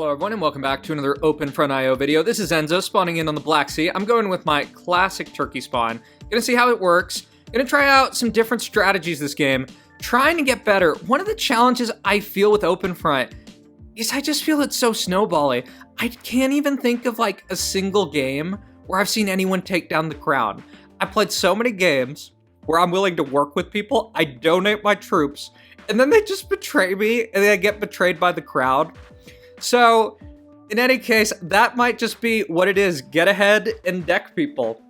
Hello everyone and welcome back to another OpenFront IO video. This is Enzo spawning in on the Black Sea. I'm going with my classic turkey spawn. Gonna see how it works. Gonna try out some different strategies this game. Trying to get better. One of the challenges I feel with OpenFront is I just feel it's so snowbally. I can't even think of like a single game where I've seen anyone take down the crown. I played so many games where I'm willing to work with people, I donate my troops, and then they just betray me and then I get betrayed by the crowd. So, in any case, that might just be what it is. Get ahead and deck people.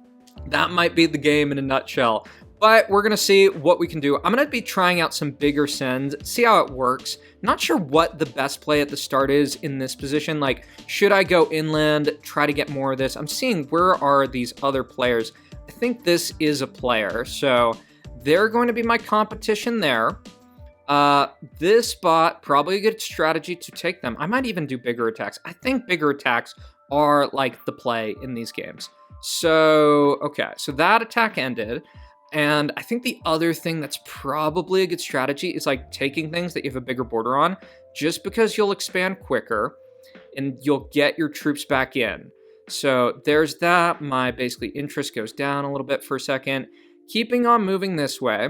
That might be the game in a nutshell. But we're going to see what we can do. I'm going to be trying out some bigger sends, see how it works. Not sure what the best play at the start is in this position. Like, should I go inland, try to get more of this? I'm seeing where are these other players. I think this is a player. So, they're going to be my competition there. This bot, probably a good strategy to take them. I might even do bigger attacks. I think bigger attacks are like the play in these games. So, okay, so that attack ended. And I think the other thing that's probably a good strategy is like taking things that you have a bigger border on, just because you'll expand quicker and you'll get your troops back in. So there's that. My basically interest goes down a little bit for a second. Keeping on moving this way.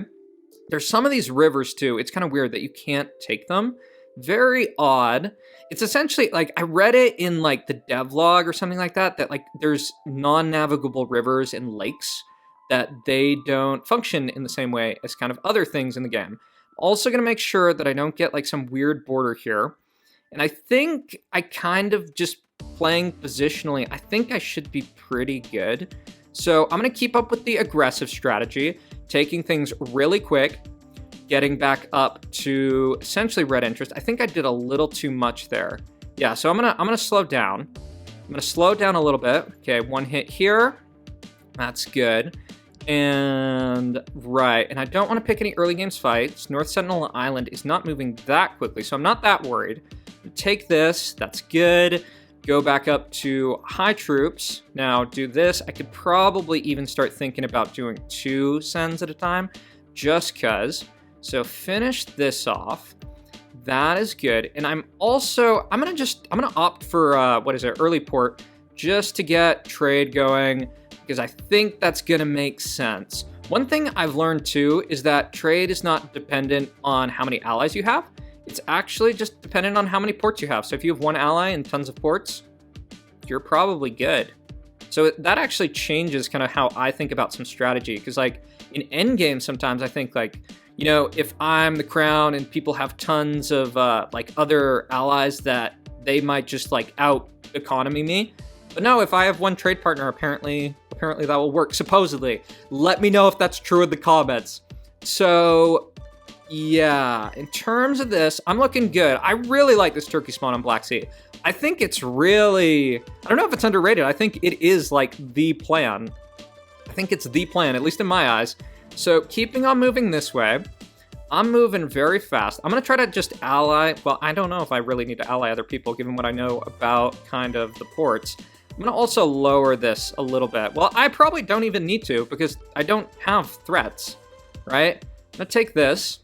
There's some of these rivers too. It's kind of weird that you can't take them. Very odd. It's essentially like I read it in like the devlog or something like that, that like there's non-navigable rivers and lakes that they don't function in the same way as kind of other things in the game. Also gonna make sure that I don't get like some weird border here. And I think I kind of just playing positionally, I think I should be pretty good. So I'm gonna keep up with the aggressive strategy, taking things really quick, getting back up to essentially red interest. I think I did a little too much there. Yeah, so I'm gonna slow down. I'm gonna slow down a little bit. Okay, one hit here. That's good. And right, and I don't want to pick any early games fights. North Sentinel Island is not moving that quickly, so I'm not that worried. Take this, that's good. Go back up to high troops. Now do this. I could probably even start thinking about doing 2 sends at a time, just cause. So finish this off. That is good. And I'm gonna opt for early port, just to get trade going, because I think that's gonna make sense. One thing I've learned too is that trade is not dependent on how many allies you have. It's actually just dependent on how many ports you have. So if you have 1 ally and tons of ports, you're probably good. So that actually changes kind of how I think about some strategy. Because like in endgame, sometimes I think like, you know, if I'm the crown and people have tons of like other allies that they might just like out economy me. But no, if I have 1 trade partner, apparently that will work, supposedly. Let me know if that's true in the comments. So yeah, in terms of this, I'm looking good. I really like this turkey spawn on Black Sea. I think it's really, I don't know if it's underrated. I think it is like the plan. I think it's the plan, at least in my eyes. So keeping on moving this way, I'm moving very fast. I'm gonna try to just ally, well, I don't know if I really need to ally other people given what I know about kind of the ports. I'm gonna also lower this a little bit. Well, I probably don't even need to because I don't have threats, right? I'm gonna take this.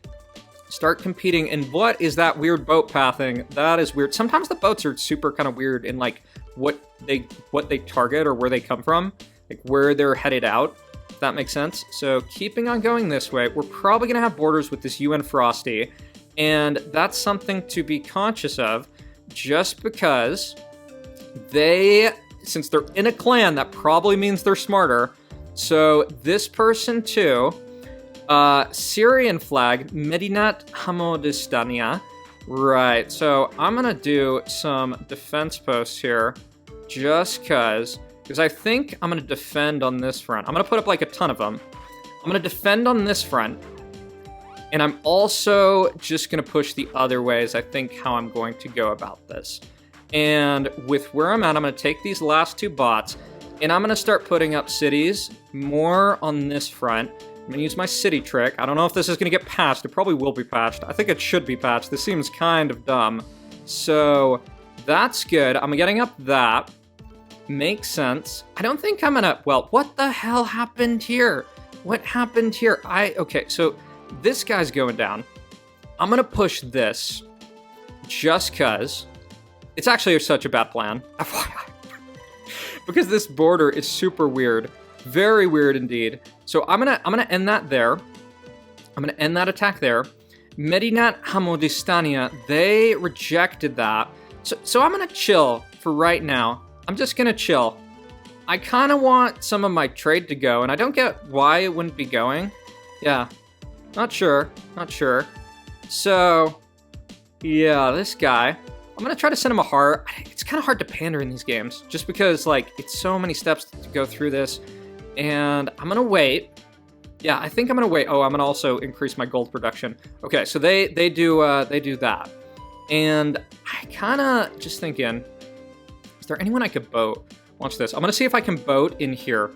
Start competing, and what is that weird boat pathing? That is weird. Sometimes the boats are super kind of weird in like what they target or where they come from, like where they're headed out, if that makes sense. So keeping on going this way, we're probably gonna have borders with this UN Frosty, and that's something to be conscious of, just because since they're in a clan, that probably means they're smarter. So this person too, Syrian flag, Medinat Hamodistania. Right, so I'm gonna do some defense posts here, just because I think I'm gonna defend on this front. I'm gonna put up like a ton of them. I'm gonna defend on this front, and I'm also just gonna push the other ways, I think, how I'm going to go about this. And with where I'm at, I'm gonna take these last 2 bots, and I'm gonna start putting up cities more on this front. I'm gonna use my city trick. I don't know if this is gonna get patched. It probably will be patched. I think it should be patched. This seems kind of dumb. So that's good. I'm getting up that. Makes sense. I don't think I'm gonna, well, what the hell happened here? What happened here? Okay, so this guy's going down. I'm gonna push this just cause. It's actually such a bad plan. FYI. Because this border is super weird. Very weird indeed. So I'm gonna end that there. I'm gonna end that attack there. Medinat Hamodistania, they rejected that. So I'm gonna chill for right now. I'm just gonna chill. I kind of want some of my trade to go, and I don't get why it wouldn't be going. Yeah, not sure. So, yeah, this guy, I'm gonna try to send him a heart. It's kind of hard to pander in these games, just because, like, it's so many steps to go through this, and I'm gonna wait. Yeah, I think I'm gonna wait. Oh, I'm gonna also increase my gold production. Okay, so they do that, and I kind of just thinking, is there anyone I could boat? Watch this. I'm gonna see if I can boat in here.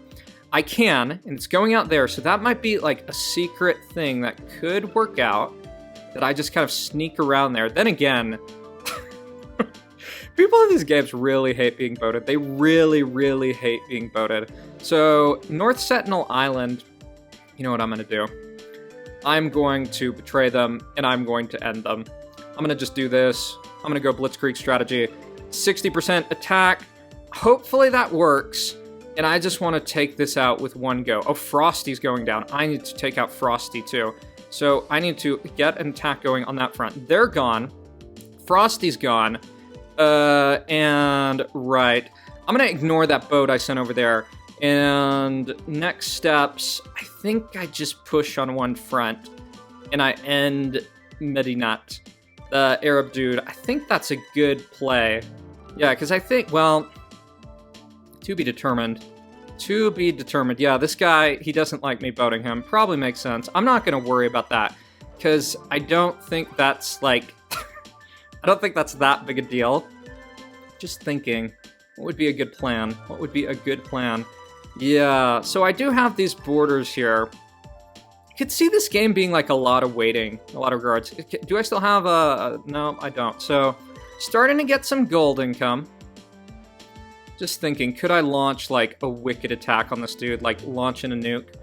I can, and it's going out there, so that might be like a secret thing that could work out, that I just kind of sneak around there. Then again, people in these games really hate being boated. They really, really hate being boated. So, North Sentinel Island, you know what I'm gonna do? I'm going to betray them, and I'm going to end them. I'm gonna just do this. I'm gonna go Blitzkrieg strategy. 60% attack. Hopefully that works. And I just want to take this out with one go. Oh, Frosty's going down. I need to take out Frosty too. So I need to get an attack going on that front. They're gone. Frosty's gone. And right. I'm going to ignore that boat I sent over there. And next steps, I think I just push on one front. And I end Medinat, the Arab dude. I think that's a good play. Yeah, because I think, well, to be determined. To be determined. Yeah, this guy, he doesn't like me boating him. Probably makes sense. I'm not going to worry about that, because I don't think that's, like, I don't think that's that big a deal. Just thinking, what would be a good plan? What would be a good plan? Yeah, so I do have these borders here. I could see this game being, like, a lot of waiting, a lot of guards. Do I still have no, I don't. So, starting to get some gold income. Just thinking, could I launch, like, a wicked attack on this dude? Like, launching a nuke.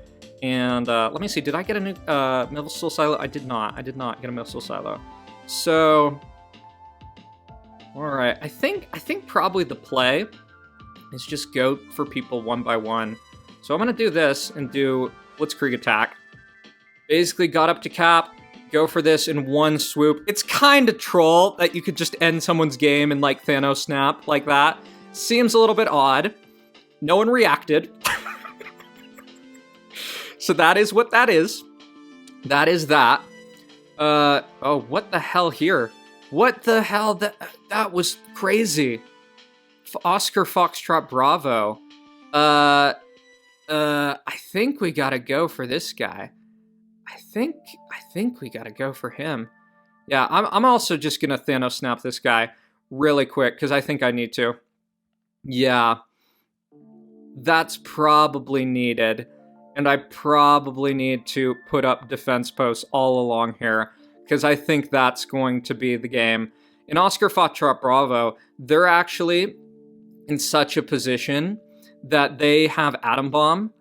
And, let me see, did I get a nuke, missile silo? I did not get a missile silo. So, alright, I think probably the play is just go for people one by one. So I'm gonna do this and do Blitzkrieg attack. Basically got up to cap, go for this in one swoop. It's kinda troll that you could just end someone's game and, like, Thanos snap like that. Seems a little bit odd. No one reacted. So that is what that is. That is that. Oh, what the hell here? What the hell? That was crazy. Oscar Foxtrot Bravo. I think we gotta go for this guy. I think we gotta go for him. Yeah, I'm also just gonna Thanos snap this guy really quick, because I think I need to. Yeah, that's probably needed, and I probably need to put up defense posts all along here, because I think that's going to be the game. In Oscar Foxtrot Bravo, they're actually in such a position that they have Atom Bomb,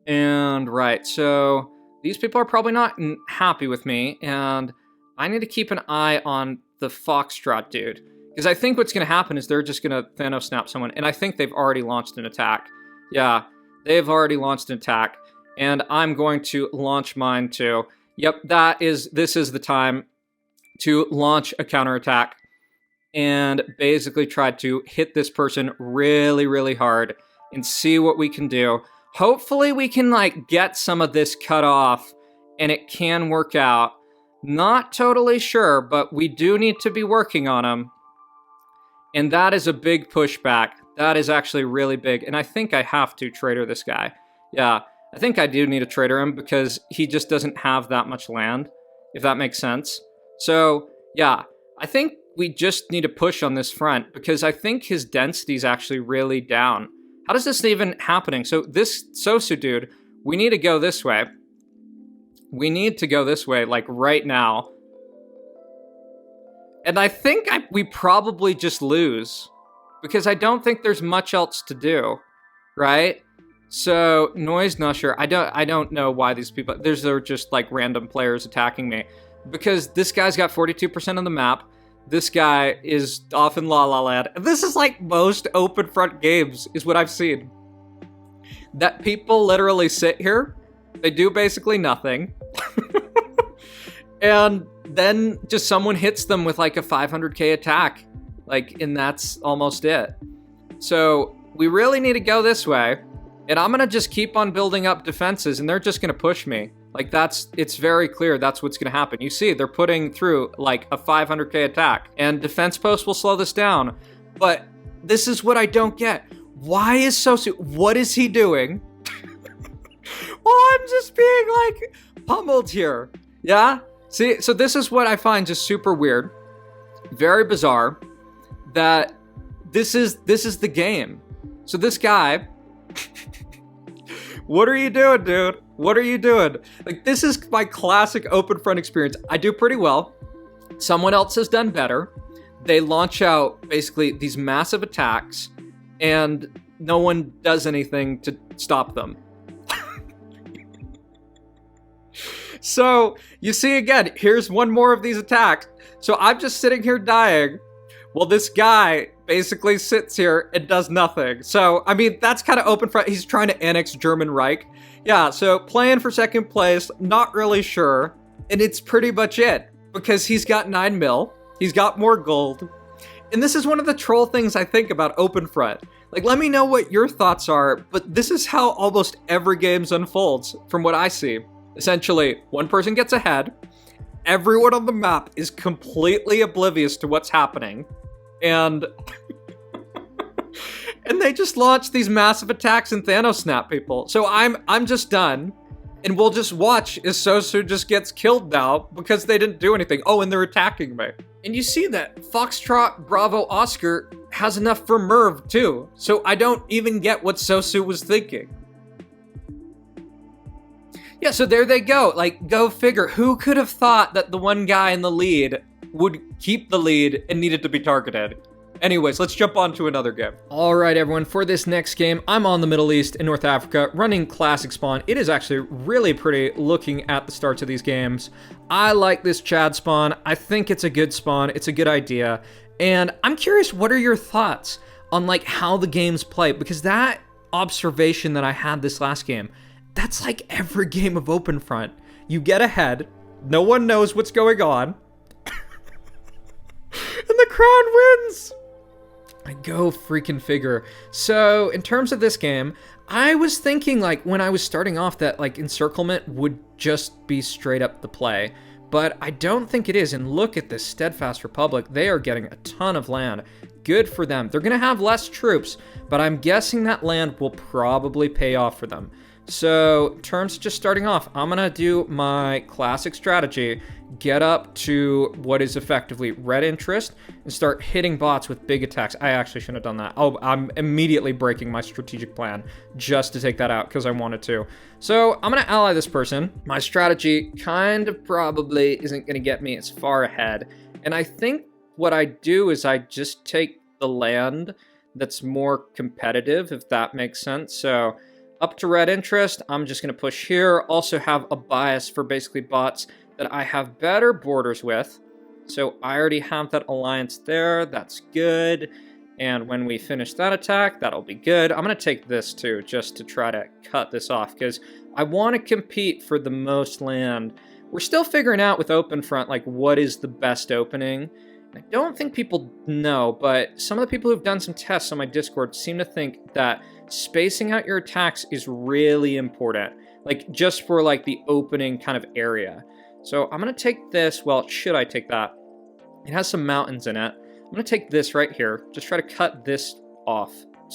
and right, so these people are probably not happy with me, and I need to keep an eye on the Foxtrot dude. Because I think what's going to happen is they're just going to Thanos snap someone. And I think they've already launched an attack. Yeah, they've already launched an attack. And I'm going to launch mine too. Yep, this is the time to launch a counterattack. And basically try to hit this person really, really hard. And see what we can do. Hopefully we can, like, get some of this cut off. And it can work out. Not totally sure, but we do need to be working on them. And that is a big pushback. That is actually really big. And I think I have to trader this guy. Yeah, I think I do need to trader him, because he just doesn't have that much land, if that makes sense. So, yeah, I think we just need to push on this front, because I think his density is actually really down. How does this even happening? So this Sosu dude, we need to go this way. We need to go this way, like, right now. And I think we probably just lose, because I don't think there's much else to do, right? So, Noise Nusher, I don't know why these people, they're just, like, random players attacking me, because this guy's got 42% of the map. This guy is off in La La Land. This is like most open front games, is what I've seen. That people literally sit here, they do basically nothing, and then just someone hits them with like a 500k attack, like, and that's almost it. So we really need to go this way, and I'm gonna just keep on building up defenses, and they're just gonna push me. Like, it's very clear that's what's gonna happen. You see, they're putting through like a 500k attack, and defense post will slow this down. But this is what I don't get. Why is Sosu, what is he doing? Well, I'm just being like pummeled here. Yeah? See, so this is what I find just super weird, very bizarre, that this is the game. So this guy, what are you doing, dude? What are you doing? Like, this is my classic open front experience. I do pretty well. Someone else has done better. They launch out basically these massive attacks, and no one does anything to stop them. So, you see again, here's one more of these attacks. So I'm just sitting here dying, while this guy basically sits here and does nothing. So, I mean, that's kind of open front. He's trying to annex German Reich. Yeah, so playing for second place, not really sure. And it's pretty much it, because he's got 9 mil, he's got more gold. And this is one of the troll things I think about open front. Like, let me know what your thoughts are, but this is how almost every game unfolds, from what I see. Essentially, one person gets ahead, everyone on the map is completely oblivious to what's happening, and and they just launch these massive attacks and Thanos snap people. So I'm just done, and we'll just watch as Sosu just gets killed now because they didn't do anything. Oh, and they're attacking me. And you see that Foxtrot Bravo Oscar has enough for Merv too, so I don't even get what Sosu was thinking. Yeah, so there they go. Like, go figure. Who could have thought that the one guy in the lead would keep the lead and needed to be targeted? Anyways, let's jump on to another game. All right, everyone, for this next game, I'm on the Middle East in North Africa, running Classic Spawn. It is actually really pretty looking at the starts of these games. I like this Chad spawn. I think it's a good spawn. It's a good idea. And I'm curious, what are your thoughts on, like, how the games play? Because that observation that I had this last game, that's like every game of open front. You get ahead, no one knows what's going on, and the crowd wins. I go freaking figure. So in terms of this game, I was thinking, like, when I was starting off, that like encirclement would just be straight up the play, but I don't think it is. And look at this Steadfast Republic. They are getting a ton of land. Good for them. They're gonna have less troops, but I'm guessing that land will probably pay off for them. So, in terms of just starting off, I'm going to do my classic strategy, get up to what is effectively red interest, and start hitting bots with big attacks. I actually shouldn't have done that. Oh, I'm immediately breaking my strategic plan just to take that out because I wanted to. So, I'm going to ally this person. My strategy kind of probably isn't going to get me as far ahead. And I think what I do is I just take the land that's more competitive, if that makes sense. So, up to red interest, I'm just going to push here. Also have a bias for basically bots that I have better borders with. So I already have that alliance there. That's good. And when we finish that attack, that'll be good. I'm going to take this too, just to try to cut this off, because I want to compete for the most land. We're still figuring out with open front, like, what is the best opening. I don't think people know, but some of the people who've done some tests on my Discord seem to think that spacing out your attacks is really important, like, just for like the opening kind of area. So I'm going to take this. Well, should I take that? It has some mountains in it. I'm going to take this right here. Just try to cut this off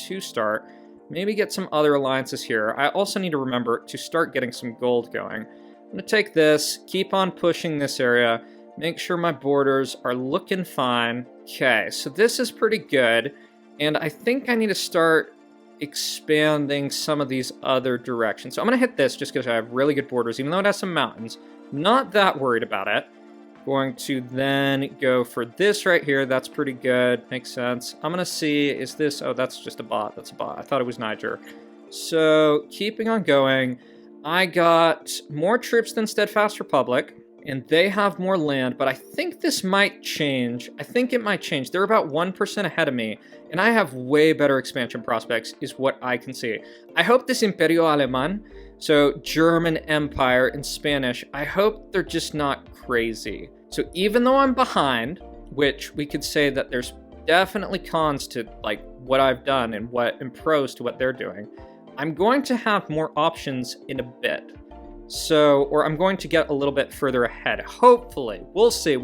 to start. Maybe get some other alliances here. I also need to remember to start getting some gold going. I'm going to take this, keep on pushing this area, make sure my borders are looking fine. Okay, so this is pretty good. And I think I need to start expanding some of these other directions. So I'm going to hit this just because I have really good borders, even though it has some mountains. Not that worried about it. Going to then go for this right here. That's pretty good. Makes sense. I'm going to see, is this... Oh, that's just a bot. That's a bot. I thought it was Niger. So keeping on going. I got more troops than Steadfast Republic. and they have more land, but I think this might change. I think it might change. They're about 1% ahead of me, and I have way better expansion prospects, is what I can see. I hope this Imperio Alemán, so German Empire in Spanish, I hope they're just not crazy. So even though I'm behind, which we could say that there's definitely cons to like what I've done and pros to what they're doing, I'm going to have more options in a bit. So, or I'm going to get a little bit further ahead, hopefully. We'll see.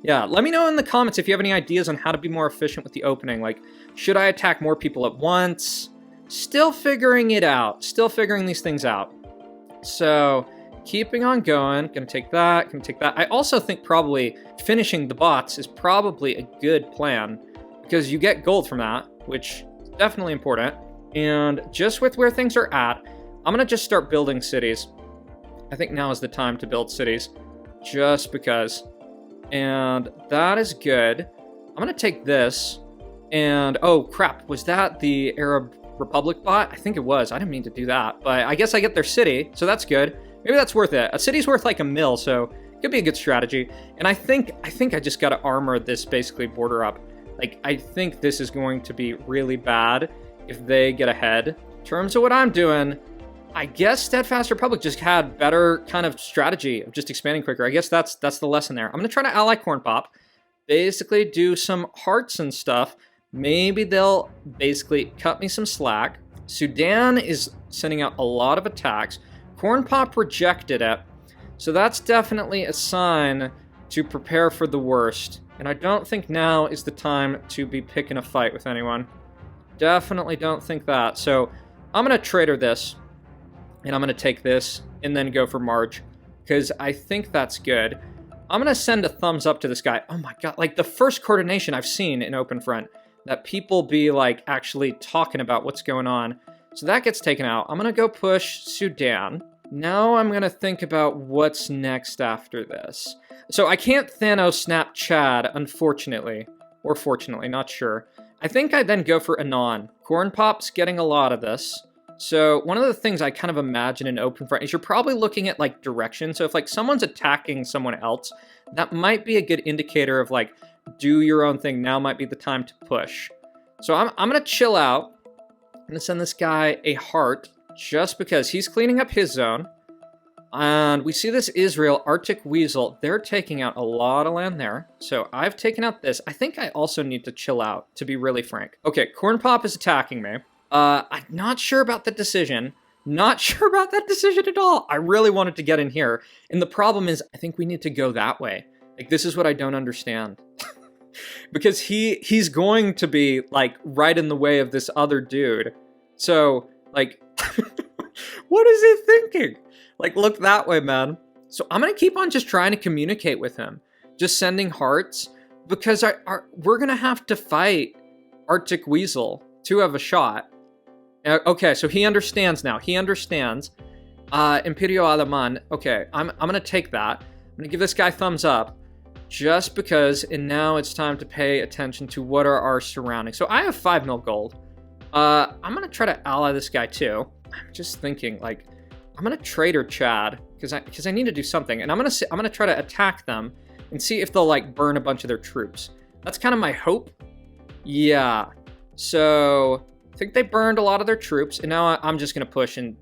Yeah, let me know in the comments if you have any ideas on how to be more efficient with the opening. Like, should I attack more people at once? Still figuring it out. Still figuring these things out. So, keeping on going. Gonna take that, I also think probably finishing the bots is probably a good plan, because you get gold from that, which is definitely important. And just with where things are at, I'm gonna just start building cities. I think now is the time to build cities, just because. And that is good. I'm gonna take this, and oh crap, was that the Arab Republic bot? I think it was. I didn't mean to do that, but I guess I get their city, so that's good. Maybe that's worth it. A city's worth like a mil, so it could be a good strategy. And I think I just gotta armor this basically border up. Like, I think this is going to be really bad if they get ahead. In terms of what I'm doing, I guess Steadfast Republic just had better kind of strategy of just expanding quicker. I guess that's the lesson there. I'm going to try to ally Corn Pop, basically do some hearts and stuff. Maybe they'll basically cut me some slack. Sudan is sending out a lot of attacks. Corn Pop rejected it, so that's definitely a sign to prepare for the worst. And I don't think now is the time to be picking a fight with anyone. Definitely don't think that. So I'm going to traitor this. And I'm going to take this and then go for Marge, because I think that's good. I'm going to send a thumbs up to this guy. Oh my god, like the first coordination I've seen in Open Front, that people be like actually talking about what's going on. So that gets taken out. I'm going to go push Sudan. Now I'm going to think about what's next after this. So I can't Thanos snap Chad, unfortunately. Or fortunately, not sure. I think I then go for Anon. Corn Pop's getting a lot of this. So one of the things I kind of imagine in Open Front is you're probably looking at like direction. So if like someone's attacking someone else, that might be a good indicator of like, do your own thing. Now might be the time to push. So I'm going to chill out. I'm going to send this guy a heart just because he's cleaning up his zone. And we see this Israel Arctic Weasel. They're taking out a lot of land there. So I've taken out this. I think I also need to chill out, to be really frank. Okay, Corn Pop is attacking me. I'm not sure about the decision. Not sure about that decision at all. I really wanted to get in here. And the problem is, I think we need to go that way. Like, this is what I don't understand. Because he's going to be, like, right in the way of this other dude. So, like, what is he thinking? Like, look that way, man. So I'm going to keep on just trying to communicate with him. Just sending hearts. Because we're going to have to fight Arctic Weasel to have a shot. Okay, so he understands now. He understands. Imperio Alemán. Okay, I'm going to take that. I'm going to give this guy thumbs up. Just because, and now it's time to pay attention to what are our surroundings. So I have 5 mil gold. I'm going to try to ally this guy too. I'm just thinking, like, I'm going to traitor Chad. Because I need to do something. And I'm going to try to attack them and see if they'll, like, burn a bunch of their troops. That's kind of my hope. Yeah. So I think they burned a lot of their troops, and now I'm just going to push and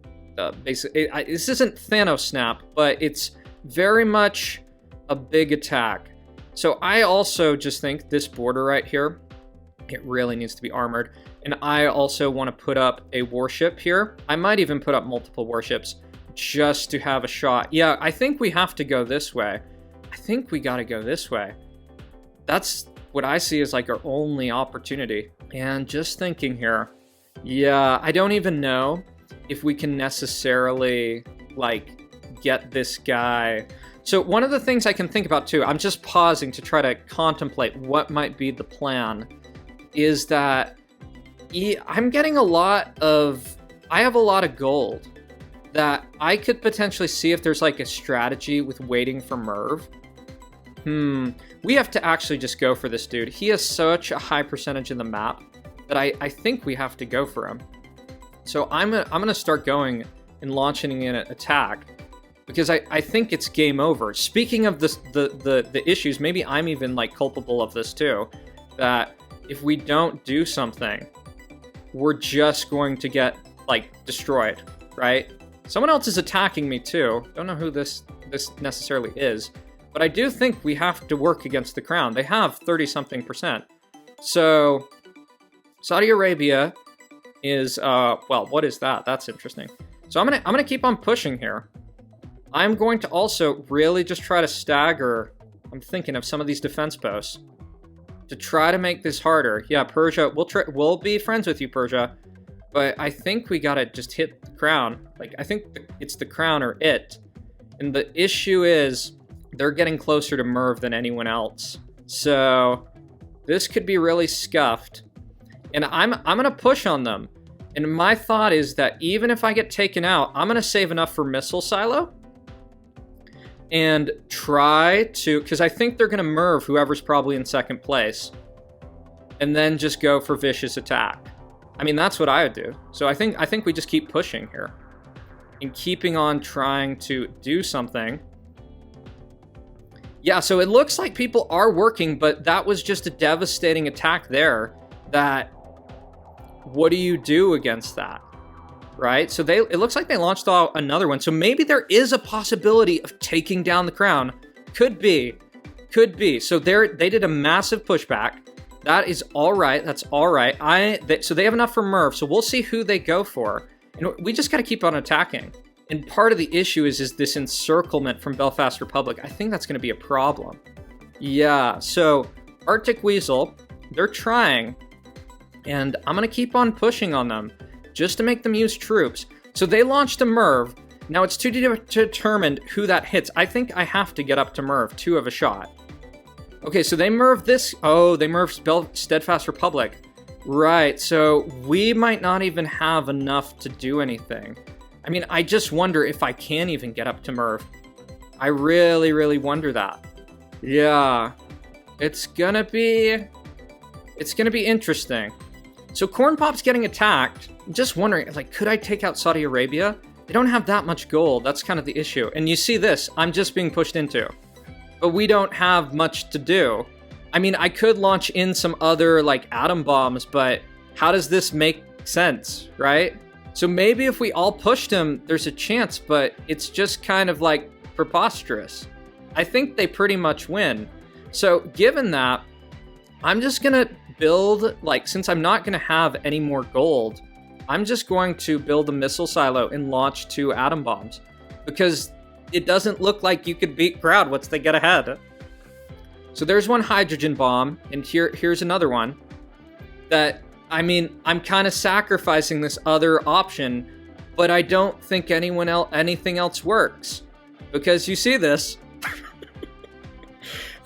basically, this isn't Thanos snap, but it's very much a big attack. So I also just think this border right here, it really needs to be armored. And I also want to put up a warship here. I might even put up multiple warships just to have a shot. Yeah, I think we have to go this way. I think we got to go this way. That's what I see as like our only opportunity. And just thinking here, yeah, I don't even know if we can necessarily like get this guy. So one of the things I can think about too, I'm just pausing to try to contemplate what might be the plan, is that I'm getting I have a lot of gold that I could potentially see if there's like a strategy with waiting for Merv. We have to actually just go for this dude. He has such a high percentage in the map that I think we have to go for him. So I'm gonna start going and launching an attack. because I think it's game over. Speaking of this, the issues, maybe I'm even like culpable of this too, that if we don't do something, we're just going to get like destroyed, right? Someone else is attacking me too. Don't know who this necessarily is, but I do think we have to work against the crown. They have 30-something%. So Saudi Arabia is well, what is that? That's interesting. So I'm gonna keep on pushing here. I'm going to also really just try to stagger. I'm thinking of some of these defense posts to try to make this harder. Yeah, Persia, we'll be friends with you, Persia, but I think we gotta just hit the crown. Like, I think it's the crown or it. And the issue is they're getting closer to Merv than anyone else. So this could be really scuffed. And I'm gonna push on them. And my thought is that even if I get taken out, I'm gonna save enough for missile silo and try to, because I think they're gonna Merv whoever's probably in second place, and then just go for vicious attack. I mean, that's what I would do. So I think we just keep pushing here and keeping on trying to do something. Yeah, so it looks like people are working, but that was just a devastating attack there. That, what do you do against that, right? So it looks like they launched another one. So maybe there is a possibility of taking down the crown. Could be. So they did a massive pushback. That is all right. That's all right. So they have enough for Merv. So we'll see who they go for. And we just got to keep on attacking. And part of the issue is this encirclement from Belfast Republic. I think that's going to be a problem. Yeah. So Arctic Weasel, they're trying. And I'm going to keep on pushing on them just to make them use troops. So they launched a Merv. Now it's to determine who that hits. I think I have to get up to Merv 2 of a shot. Okay, so they Merv this. Oh, they Merv Steadfast Republic. Right, so we might not even have enough to do anything. I mean, I just wonder if I can even get up to Merv. I really, really wonder that. Yeah, it's gonna be interesting. So Corn Pop's getting attacked. I'm just wondering, like, could I take out Saudi Arabia? They don't have that much gold. That's kind of the issue. And you see this, I'm just being pushed into. But we don't have much to do. I mean, I could launch in some other, like, atom bombs, but how does this make sense, right? So maybe if we all pushed him, there's a chance, but it's just kind of, like, preposterous. I think they pretty much win. So given that, I'm just gonna build, like, since I'm not gonna have any more gold, I'm just going to build a missile silo and launch 2 atom bombs. Because it doesn't look like you could beat Crowd once they get ahead. So there's one hydrogen bomb, and here's another one. That, I mean, I'm kind of sacrificing this other option, but I don't think anything else works. Because you see this.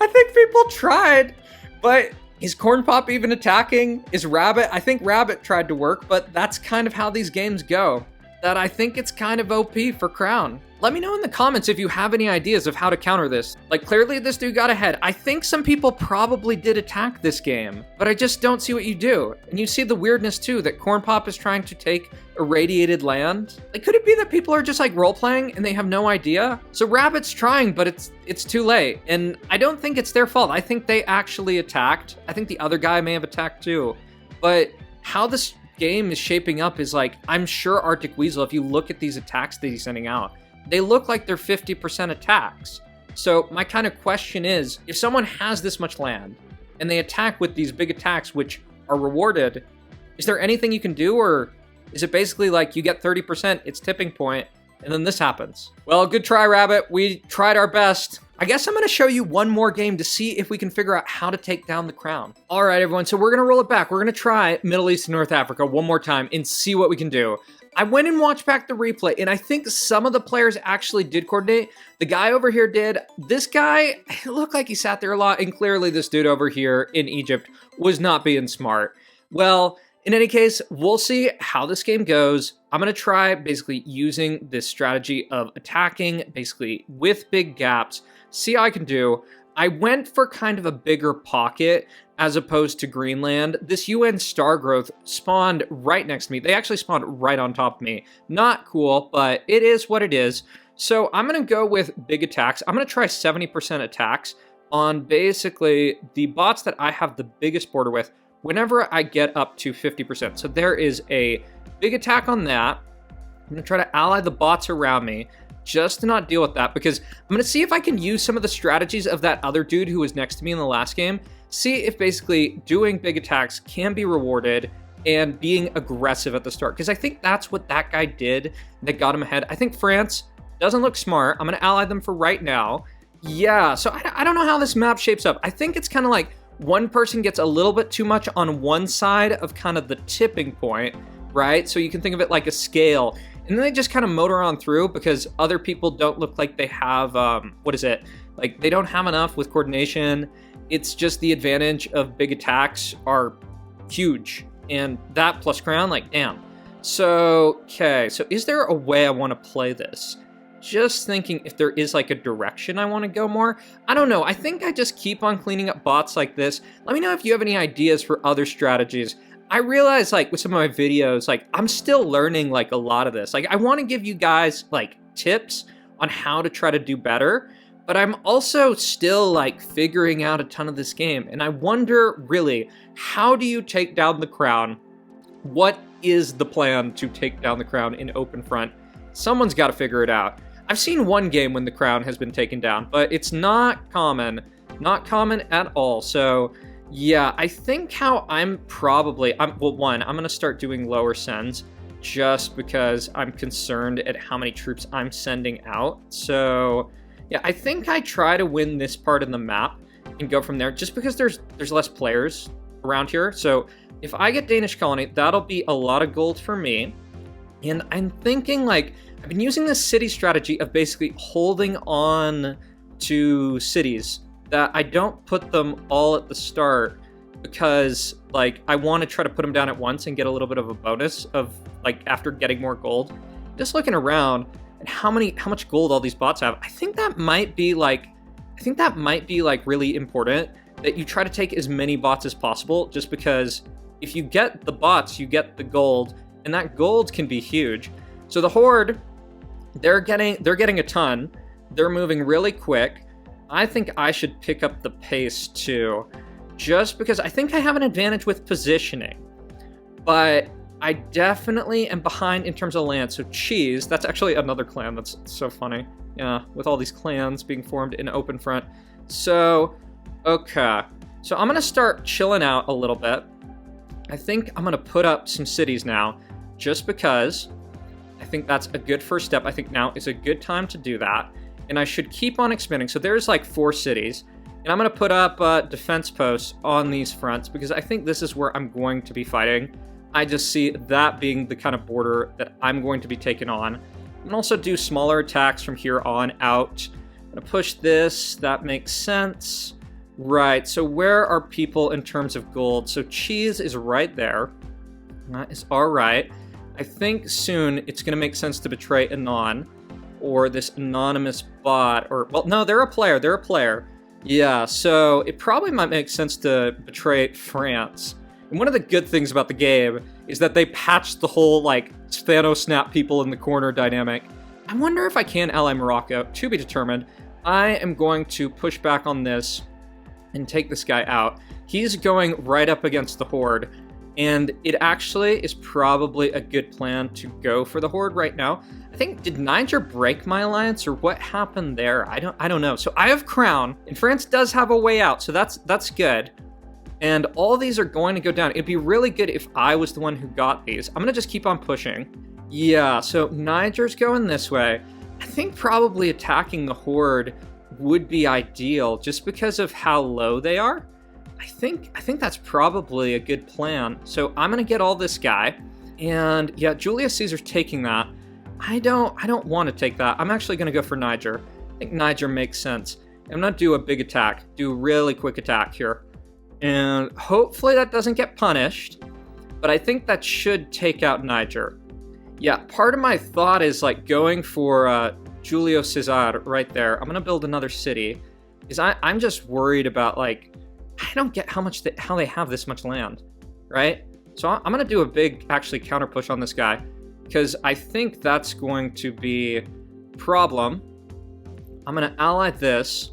I think people tried, but is Corn Pop even attacking? Is Rabbit? I think Rabbit tried to work, but that's kind of how these games go. That I think it's kind of OP for Crown. Let me know in the comments if you have any ideas of how to counter this. Like, clearly this dude got ahead. I think some people probably did attack this game, but I just don't see what you do. And you see the weirdness too, that Corn Pop is trying to take irradiated land. Like, could it be that people are just like role-playing and they have no idea? So Rabbit's trying, but it's too late. And I don't think it's their fault. I think they actually attacked. I think the other guy may have attacked too. But how this game is shaping up is like, I'm sure Arctic Weasel, if you look at these attacks that he's sending out, they look like they're 50% attacks. So my kind of question is, if someone has this much land and they attack with these big attacks which are rewarded, is there anything you can do, or is it basically like you get 30%, it's tipping point, and then this happens? Well, good try, Rabbit. We tried our best. I guess I'm going to show you one more game to see if we can figure out how to take down the crown. All right, everyone, so we're going to roll it back. We're going to try Middle East and North Africa one more time and see what we can do. I went and watched back the replay, and I think some of the players actually did coordinate. The guy over here did. This guy, it looked like he sat there a lot, and clearly this dude over here in Egypt was not being smart. Well, in any case, we'll see how this game goes. I'm going to try basically using this strategy of attacking basically with big gaps, see how I can do. I went for kind of a bigger pocket as opposed to Greenland. This UN star growth spawned right next to me. They actually spawned right on top of me. Not cool, but it is what it is. So I'm going to go with big attacks. I'm going to try 70% attacks on basically the bots that I have the biggest border with whenever I get up to 50%. So there is a big attack on that. I'm going to try to ally the bots around me just to not deal with that, because I'm going to see if I can use some of the strategies of that other dude who was next to me in the last game. See if basically doing big attacks can be rewarded and being aggressive at the start, because I think that's what that guy did that got him ahead. I think France doesn't look smart. I'm going to ally them for right now. Yeah, so I don't know how this map shapes up. I think it's kind of like one person gets a little bit too much on one side of kind of the tipping point, right? So you can think of it like a scale. And then they just kind of motor on through because other people don't look like they have, like they don't have enough with coordination. It's just the advantage of big attacks are huge. And that plus crown, like, damn. So, okay, so is there a way I want to play this? Just thinking if there is like a direction I want to go more. I don't know. I think I just keep on cleaning up bots like this. Let me know if you have any ideas for other strategies. I realize like with some of my videos, like I'm still learning like a lot of this. Like I want to give you guys like tips on how to try to do better, but I'm also still like figuring out a ton of this game. And I wonder really, how do you take down the crown? What is the plan to take down the crown in open front? Someone's got to figure it out. I've seen one game when the crown has been taken down, but it's not common at all. So yeah, I think how I'm gonna start doing lower sends just because I'm concerned at how many troops I'm sending out. So yeah, I think I try to win this part of the map and go from there just because there's less players around here. So if I get Danish colony, that'll be a lot of gold for me. And I'm thinking like, I've been using this city strategy of basically holding on to cities that I don't put them all at the start because like I want to try to put them down at once and get a little bit of a bonus of like after getting more gold. Just looking around and how much gold all these bots have. I think that might be like really important that you try to take as many bots as possible, just because if you get the bots, you get the gold, and that gold can be huge. So the Horde, they're getting a ton. They're moving really quick. I think I should pick up the pace too, just because I think I have an advantage with positioning. But I definitely am behind in terms of land. So Cheese, that's actually another clan. That's so funny. Yeah, with all these clans being formed in open front. So, okay. So I'm going to start chilling out a little bit. I think I'm going to put up some cities now, just because I think that's a good first step. I think now is a good time to do that. And I should keep on expanding. So there's like 4 cities. And I'm going to put up defense posts on these fronts because I think this is where I'm going to be fighting. I just see that being the kind of border that I'm going to be taking on. And also do smaller attacks from here on out. I'm going to push this. That makes sense. Right, so where are people in terms of gold? So Cheese is right there. That is all right. I think soon it's going to make sense to betray Anon or this anonymous bot. Or, well, no, they're a player. Yeah, so it probably might make sense to betray France. And one of the good things about the game is that they patched the whole, like, Spano snap people in the corner dynamic. I wonder if I can ally Morocco. To be determined. I am going to push back on this and take this guy out. He's going right up against the Horde, and it actually is probably a good plan to go for the Horde right now. I think, did Niger break my alliance, or what happened there? I don't know. So I have Crown, and France does have a way out, so that's good. And all these are going to go down. It'd be really good if I was the one who got these. I'm gonna just keep on pushing. Yeah, so Niger's going this way. I think probably attacking the Horde would be ideal just because of how low they are. I think that's probably a good plan. So I'm gonna get all this guy, and yeah, Julius Caesar's taking that. I don't want to take that. I'm actually gonna go for Niger. I think Niger makes sense. I'm gonna do a big attack, do a really quick attack here, and hopefully that doesn't get punished. But I think that should take out Niger. Yeah, part of my thought is like going for Julio Cesar right there. I'm gonna build another city, because I'm just worried about, like, I don't get how they have this much land, right? So I'm gonna do a big actually counter push on this guy, because I think that's going to be Problem, I'm gonna ally this,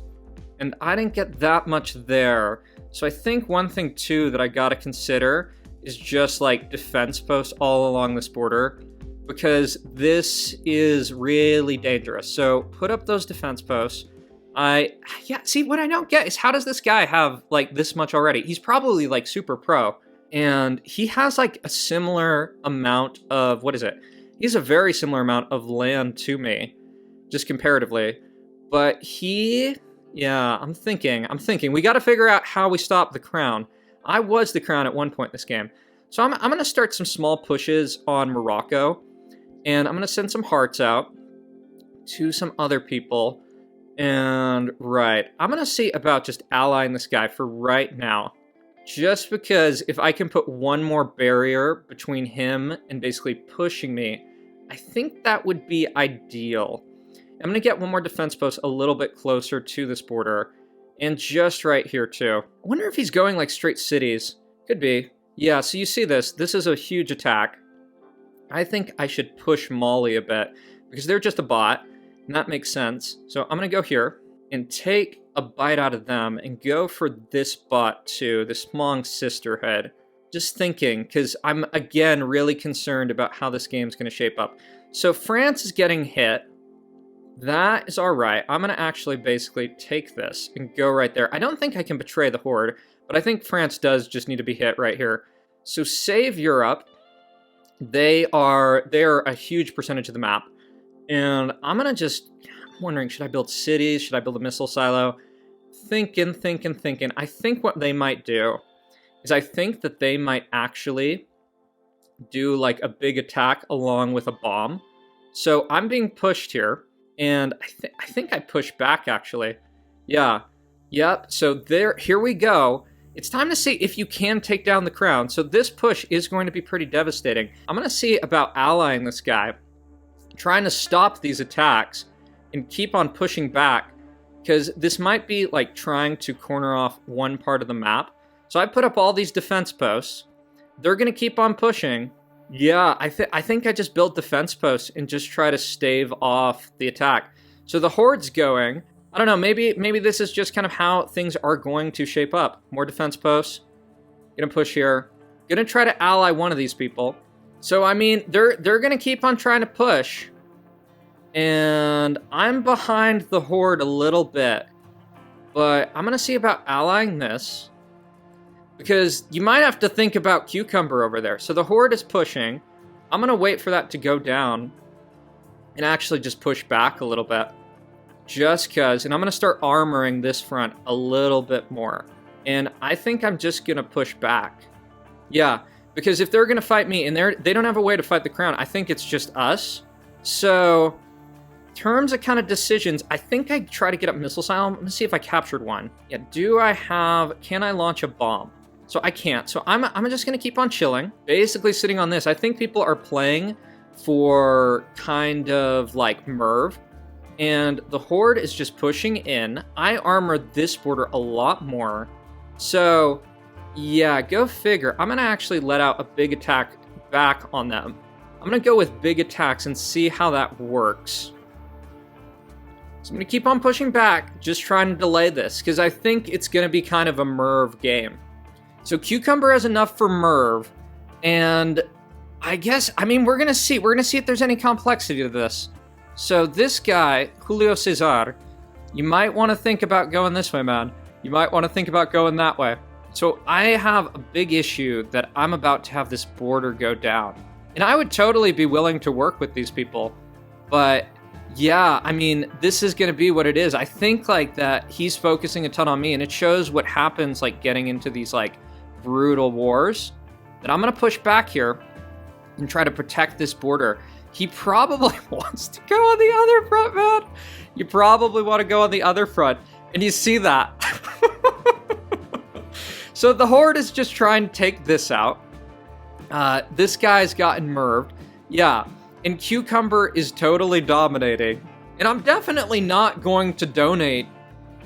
and I didn't get that much there. So I think one thing too that I gotta consider is just like defense posts all along this border, because this is really dangerous. So put up those defense posts. See, what I don't get is how does this guy have like this much already? He's probably like super pro, and he has like a similar amount of, what is it? He has a very similar amount of land to me, just comparatively. But I'm thinking, we got to figure out how we stop the crown. I was the crown at one point in this game. So I'm going to start some small pushes on Morocco, and I'm going to send some hearts out to some other people. And I'm going to see about just allying this guy for right now. Just because if I can put one more barrier between him and basically pushing me, I think that would be ideal. I'm going to get one more defense post a little bit closer to this border. And just right here too. I wonder if he's going like straight cities. Could be. Yeah, so you see this. This is a huge attack. I think I should push Mali a bit, because they're just a bot. And that makes sense. So I'm going to go here and take a bite out of them and go for this bot too, this Hmong sisterhood. Just thinking, because I'm, again, really concerned about how this game's going to shape up. So France is getting hit. That is all right. I'm going to actually basically take this and go right there. I don't think I can betray the Horde, but I think France does just need to be hit right here. So save Europe. They're a huge percentage of the map. And I'm wondering, should I build cities? Should I build a missile silo? Thinking. I think what they might do is I think that they might actually do like a big attack along with a bomb. So I'm being pushed here, and I think I push back actually. Yeah. Yep. So here we go. It's time to see if you can take down the crown. So this push is going to be pretty devastating. I'm going to see about allying this guy, trying to stop these attacks and keep on pushing back, because this might be like trying to corner off one part of the map. So I put up all these defense posts. They're going to keep on pushing. Yeah, I think I just build defense posts and just try to stave off the attack. So the Horde's going. I don't know, maybe this is just kind of how things are going to shape up. More defense posts. Gonna push here. Gonna try to ally one of these people. So, I mean, they're gonna keep on trying to push. And I'm behind the Horde a little bit. But I'm gonna see about allying this, because you might have to think about Cucumber over there. So the Horde is pushing. I'm gonna wait for that to go down and actually just push back a little bit. Just because, and I'm gonna start armoring this front a little bit more. And I think I'm just gonna push back. Yeah, because if they're gonna fight me and they don't have a way to fight the crown, I think it's just us. So, in terms of kind of decisions, I think I try to get up missile silo. I'm gonna see if I captured one. Yeah, can I launch a bomb? So I can't. So I'm just gonna keep on chilling, basically sitting on this. I think people are playing for kind of like Merv. And the Horde is just pushing in. I armored this border a lot more. So, yeah, go figure. I'm going to actually let out a big attack back on them. I'm going to go with big attacks and see how that works. So I'm going to keep on pushing back, just trying to delay this, because I think it's going to be kind of a Merv game. So Cucumber has enough for Merv, and we're going to see. We're going to see if there's any complexity to this. So this guy, Julio Cesar, you might want to think about going this way, man. You might want to think about going that way. So I have a big issue that I'm about to have this border go down. And I would totally be willing to work with these people. But yeah, I mean, this is going to be what it is. I think like that he's focusing a ton on me, and it shows what happens like getting into these like brutal wars. That I'm going to push back here and try to protect this border. He probably wants to go on the other front, man. You probably want to go on the other front. And you see that. So the Horde is just trying to take this out. This guy's gotten Merved. Yeah. And Cucumber is totally dominating. And I'm definitely not going to donate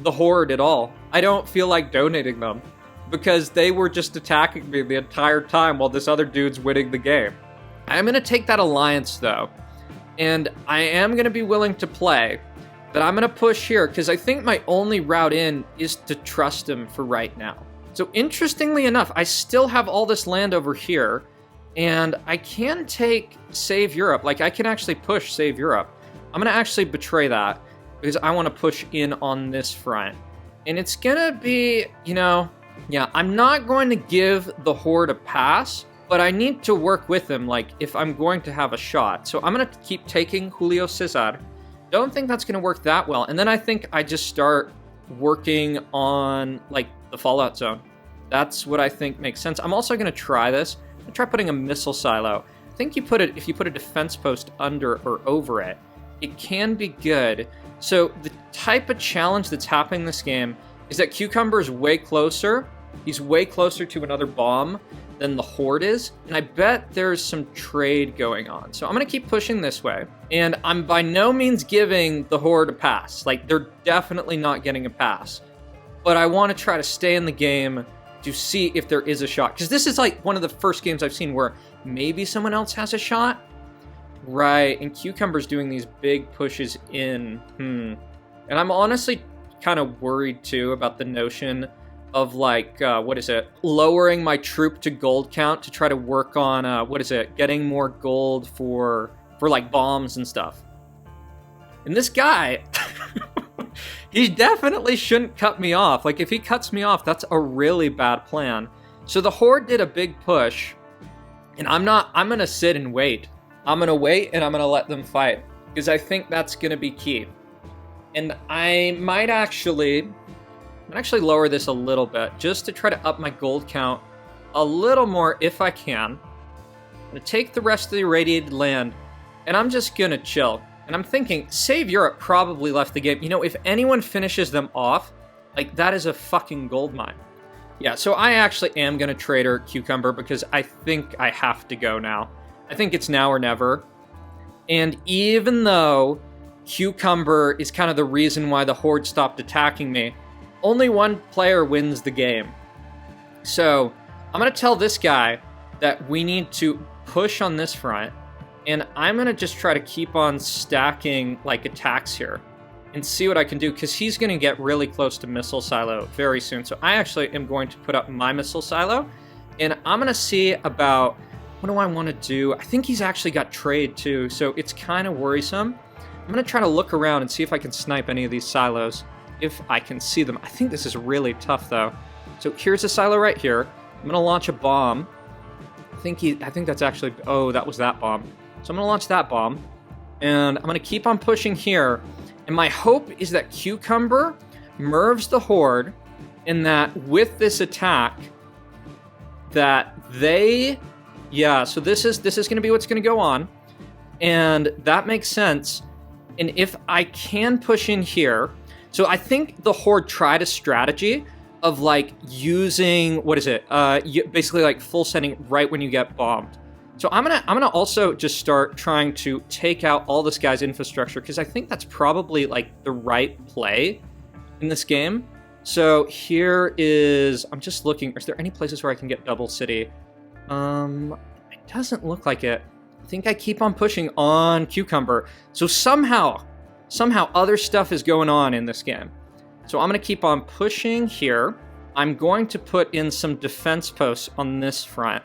the Horde at all. I don't feel like donating them, because they were just attacking me the entire time while this other dude's winning the game. I'm going to take that alliance, though. And I am going to be willing to play, but I'm going to push here because I think my only route in is to trust him for right now. So interestingly enough, I still have all this land over here, and I can take Save Europe. Like, I can actually push Save Europe. I'm going to actually betray that because I want to push in on this front. And it's going to be, yeah, I'm not going to give the Horde a pass, but I need to work with him, like, if I'm going to have a shot. So I'm going to keep taking Julio Cesar. Don't think that's going to work that well. And then I think I just start working on, like, the Fallout Zone. That's what I think makes sense. I'm also going to try this. I'm going to try putting a missile silo. I think if you put a defense post under or over it, it can be good. So the type of challenge that's happening in this game is that Cucumber is way closer. He's way closer to another bomb than the Horde is, and I bet there's some trade going on. So I'm gonna keep pushing this way, and I'm by no means giving the Horde a pass. Like, they're definitely not getting a pass, but I want to try to stay in the game to see if there is a shot, because this is like one of the first games I've seen where maybe someone else has a shot. Right, and Cucumber's doing these big pushes in. And I'm honestly kind of worried too about the notion of, like, lowering my troop to gold count to try to work on, getting more gold for like bombs and stuff. And this guy, he definitely shouldn't cut me off. Like, if he cuts me off, that's a really bad plan. So the Horde did a big push, and I'm gonna sit and wait. I'm gonna wait, and I'm gonna let them fight, because I think that's gonna be key. And I might actually lower this a little bit, just to try to up my gold count a little more if I can. I'm gonna take the rest of the irradiated land, and I'm just gonna chill. And I'm thinking, Save Europe probably left the game. If anyone finishes them off, like, that is a fucking gold mine. Yeah, so I actually am gonna trader Cucumber, because I think I have to go now. I think it's now or never. And even though Cucumber is kind of the reason why the Horde stopped attacking me, only one player wins the game. So I'm going to tell this guy that we need to push on this front, and I'm going to just try to keep on stacking, like, attacks here and see what I can do, because he's going to get really close to missile silo very soon. So I actually am going to put up my missile silo, and I'm going to see about, what do I want to do? I think he's actually got trade too, so it's kind of worrisome. I'm going to try to look around and see if I can snipe any of these silos, if I can see them. I think this is really tough, though. So here's a silo right here. I'm going to launch a bomb. I think that's actually... Oh, that was that bomb. So I'm going to launch that bomb, and I'm going to keep on pushing here. And my hope is that Cucumber merves the Horde, and that with this attack, that they... Yeah, so this is going to be what's going to go on, and that makes sense. And if I can push in here... So I think the Horde tried a strategy of, like, using, basically, like, full sending right when you get bombed. So I'm gonna also just start trying to take out all this guy's infrastructure, because I think that's probably, like, the right play in this game. So here is, I'm just looking, is there any places where I can get double city? It doesn't look like it. I think I keep on pushing on Cucumber. So somehow other stuff is going on in this game. So I'm going to keep on pushing here. I'm going to put in some defense posts on this front.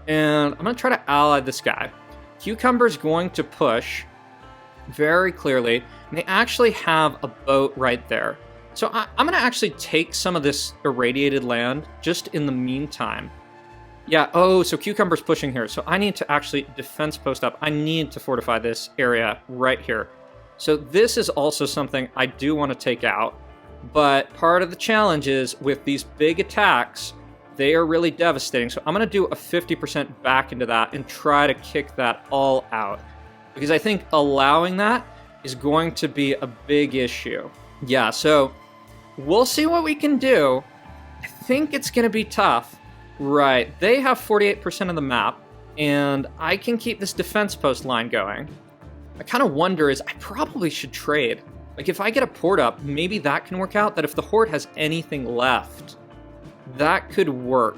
And I'm going to try to ally this guy. Cucumber's going to push very clearly. And they actually have a boat right there. So I'm going to actually take some of this irradiated land just in the meantime. Yeah, oh, so Cucumber's pushing here. So I need to actually defense post up. I need to fortify this area right here. So this is also something I do want to take out. But part of the challenge is with these big attacks, they are really devastating. So I'm going to do a 50% back into that and try to kick that all out. Because I think allowing that is going to be a big issue. Yeah, so we'll see what we can do. I think it's going to be tough. Right, they have 48% of the map, and I can keep this defense post line going. I kind of wonder I probably should trade. Like, if I get a port up, maybe that can work out, that if the Horde has anything left, that could work.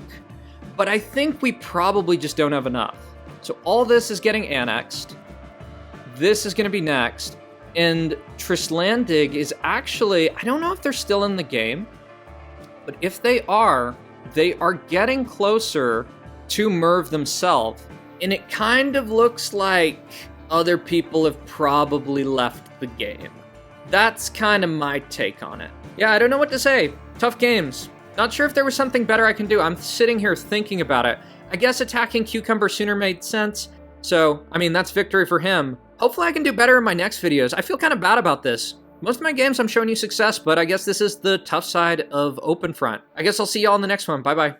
But I think we probably just don't have enough. So all this is getting annexed. this is going to be next. And Trislandig is actually, I don't know if they're still in the game, but if they are getting closer to Merv themselves. And it kind of looks like other people have probably left the game. That's kind of my take on it. Yeah, I don't know what to say. Tough games. Not sure if there was something better I can do. I'm sitting here thinking about it. I guess attacking Cucumber sooner made sense. So, I mean, that's victory for him. Hopefully I can do better in my next videos. I feel kind of bad about this. Most of my games I'm showing you success, but I guess this is the tough side of OpenFront. I guess I'll see y'all in the next one. Bye-bye.